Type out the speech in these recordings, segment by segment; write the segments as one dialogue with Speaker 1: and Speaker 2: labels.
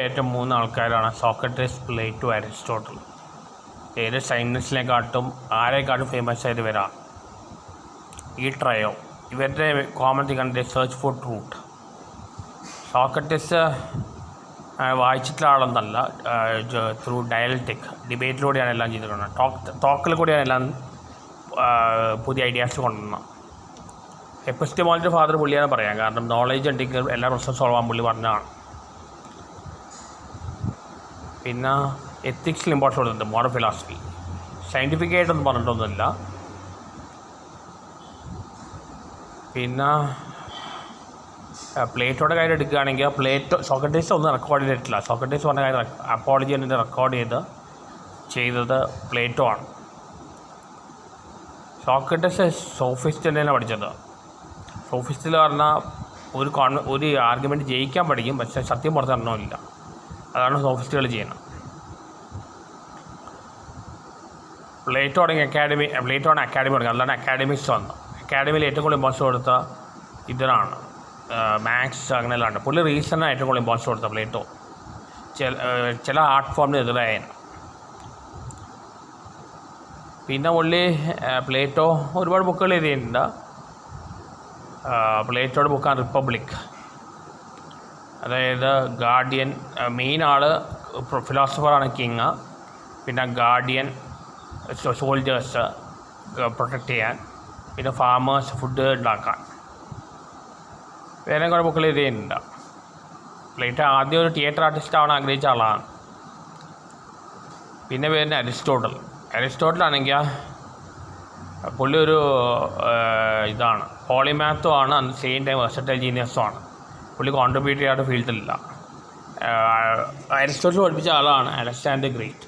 Speaker 1: ഏറ്റവും 3 ആൾക്കാരാണ് Socrates, Plato, Aristotle. ഏത് സയൻസിനെക്കാട്ടും ആരെക്കാട്ടും ഫേമസ് ആയിട്ട് വരാം ഈ ട്രയോ. ഇവരുടെ കോമൺ തിങ് കണ്ട് സെർച്ച് ഫോർ ട്രൂത്ത്. സോക്രട്ടീസ് വായിച്ചിട്ടുള്ള ആളൊന്നല്ല, ത്രൂ ഡയലറ്റിക് ഡിബേറ്റിലൂടെയാണ് എല്ലാം ചെയ്തിട്ടുള്ളത്. ടോക്കിൽ കൂടിയാണ് എല്ലാം പുതിയ ഐഡിയാസ് കൊണ്ടുവന്നത്. എപ്പിസ്റ്റമോളജി ഫാദർ പുള്ളിയാണ് പറയാം, കാരണം നോളേജ് ഉണ്ടെങ്കിൽ എല്ലാ പ്രശ്നം സോൾവ് ആകാൻ പുള്ളി പറഞ്ഞതാണ്. പിന്നെ എത്തിക്സിൽ ഇമ്പോർട്ടൻസ് കൊടുത്തിട്ടുണ്ട്, മോഡേൺ ഫിലോസഫി. സയൻറ്റിഫിക്കായിട്ടൊന്നും പറഞ്ഞിട്ടൊന്നുമില്ല. പിന്നെ പ്ലേറ്റോയുടെ കാര്യം എടുക്കുകയാണെങ്കിൽ സോക്രട്ടീസ് ഒന്നും റെക്കോർഡ് ചെയ്തിട്ടില്ല. സോക്രട്ടീസ് പറഞ്ഞ കാര്യം അപ്പോളജി എന്നിട്ട് റെക്കോർഡ് ചെയ്തത് പ്ലേറ്റോ ആണ്. സോക്രട്ടീസ് സോഫിസ്റ്റ് തന്നെയാണ് പഠിച്ചത്. സോഫിസ്റ്റിൽ പറഞ്ഞാൽ ഒരു ആർഗ്യുമെൻറ്റ് ജയിക്കാൻ പഠിക്കും, പക്ഷേ സത്യം പുറത്ത് തരണമില്ല. അതാണ് സോഫിസ്റ്റുകൾ ചെയ്യുന്നത്. പ്ലേറ്റോ ആണ് അക്കാഡമി തുടങ്ങി, അതാണ് അക്കാഡമിക്സ് വന്നത്. അക്കാഡമിയിൽ ഏറ്റവും കൂടുതൽ ഇമ്പോർട്ടൻസ് കൊടുത്ത ഇതിനാണ് മാത്സ്, അങ്ങനെയെല്ലാം ഉണ്ട്. പുള്ളി റീസണാണ് ഏറ്റവും കൂടുതൽ ഇമ്പോർട്ടൻസ് കൊടുത്ത പ്ലേറ്റോ. ചില ആർട്ട് ഫോമിന് എതിരായിരുന്നു. പിന്നെ പുള്ളി പ്ലേറ്റോ ഒരുപാട് ബുക്കുകൾ എഴുതിയിട്ടുണ്ട്. പ്ലേറ്റോയുടെ ബുക്കാണ് റിപ്പബ്ലിക്, അതായത് ഗാർഡിയൻ. മെയിൻ ആൾ ഫിലോസഫറാണ് കിങ്, പിന്നെ ഗാർഡിയൻ സോൾജേഴ്സ് പ്രൊട്ടക്റ്റ് ചെയ്യാൻ, പിന്നെ ഫാമേഴ്സ് ഫുഡ് ഉണ്ടാക്കാൻ. വേറെ കുറേ ബുക്കുകൾ എഴുതിയിട്ടുണ്ട്. പ്ലേറ്റോ ആദ്യം ഒരു തിയേറ്റർ ആർട്ടിസ്റ്റ് ആവാൻ ആഗ്രഹിച്ച ആളാണ്. പിന്നെ വരുന്ന അരിസ്റ്റോട്ടിലാണെങ്കിൽ പുള്ളി ഒരു ഇതാണ്, പോളിമാത്തും ആണ്, അറ്റ് സെയിം ടൈം വെർസറ്റൈൽ ജീനിയസും ആണ്. പുള്ളി കോൺട്രിബ്യൂട്ട് ചെയ്യാത്ത ഫീൽഡിലില്ല. അരിസ്റ്റോട്ടിൽ പഠിപ്പിച്ച ആളാണ് അലക്സാണ്ടർ ഗ്രേറ്റ്.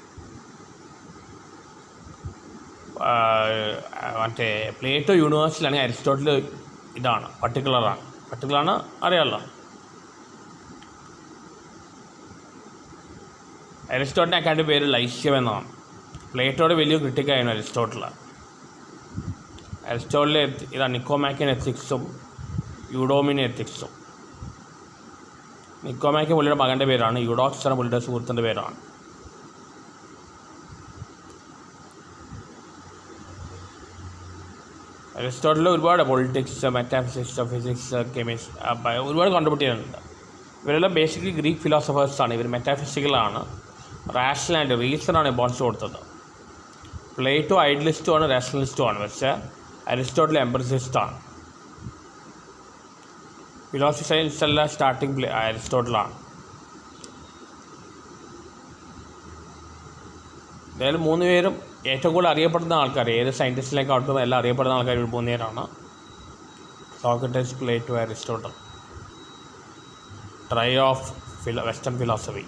Speaker 1: മറ്റേ പ്ലേറ്റോ യൂണിവേഴ്സിലാണെങ്കിൽ അരിസ്റ്റോട്ടിൽ ഇതാണ് പർട്ടിക്കുലറാണ് അറിയാമല്ലോ. അരിസ്റ്റോട്ടിൻ്റെ അക്കാഡമി പേര് ലൈസ്യം എന്നാണ്. പ്ലേറ്റോയുടെ വലിയ ക്രിട്ടിക്കായിരുന്നു അരിസ്റ്റോട്ടിലെ ഇതാണ് നിക്കോമാക്കിയൻ എത്തിക്സും യൂഡോമിൻ എത്തിക്സും. നിക്കോമാക്കിയൻ പുള്ളിയുടെ മകൻ്റെ പേരാണ്, യൂഡോക്സ് ആണ് പുള്ളിയുടെ സുഹൃത്തിൻ്റെ പേരാണ്. അരിസ്റ്റോട്ടിൽ ഒരുപാട് പൊളിറ്റിക്സ്, മെറ്റാഫിസിക്സ്, ഫിസിക്സ്, കെമിസ്ട്രി ഒരുപാട് കോൺട്രിബ്യൂട്ട് ചെയ്യുന്നുണ്ട്. ഇവരെല്ലാം ബേസിക്കലി ഗ്രീക്ക് ഫിലോസഫേഴ്സാണ്. ഇവർ മെറ്റാഫിസിക്കലാണ്, റാഷണൽ ആൻഡ് റീസണാണ് ഇമ്പോർട്ടൻസ് കൊടുത്തത്. പ്ലേറ്റോ ഐഡിയലിസ്റ്റുമാണ്, റാഷണലിസ്റ്റുമാണ്. പക്ഷേ അരിസ്റ്റോട്ടിൽ എംപറിസിസ്റ്റാണ്. ഫിലോസഫി സയൻസ് എല്ലാം സ്റ്റാർട്ടിങ് അരിസ്റ്റോട്ടിലാണ്. എന്തായാലും 3 പേരും ഏറ്റവും കൂടുതൽ അറിയപ്പെടുന്ന ആൾക്കാർ, ഏത് സയൻറ്റിസ്റ്റിലേക്കാട്ടും എല്ലാം അറിയപ്പെടുന്ന ആൾക്കാർ 3 പേരാണ്: Socrates, Plato, Aristotle. Trio of western philosophy.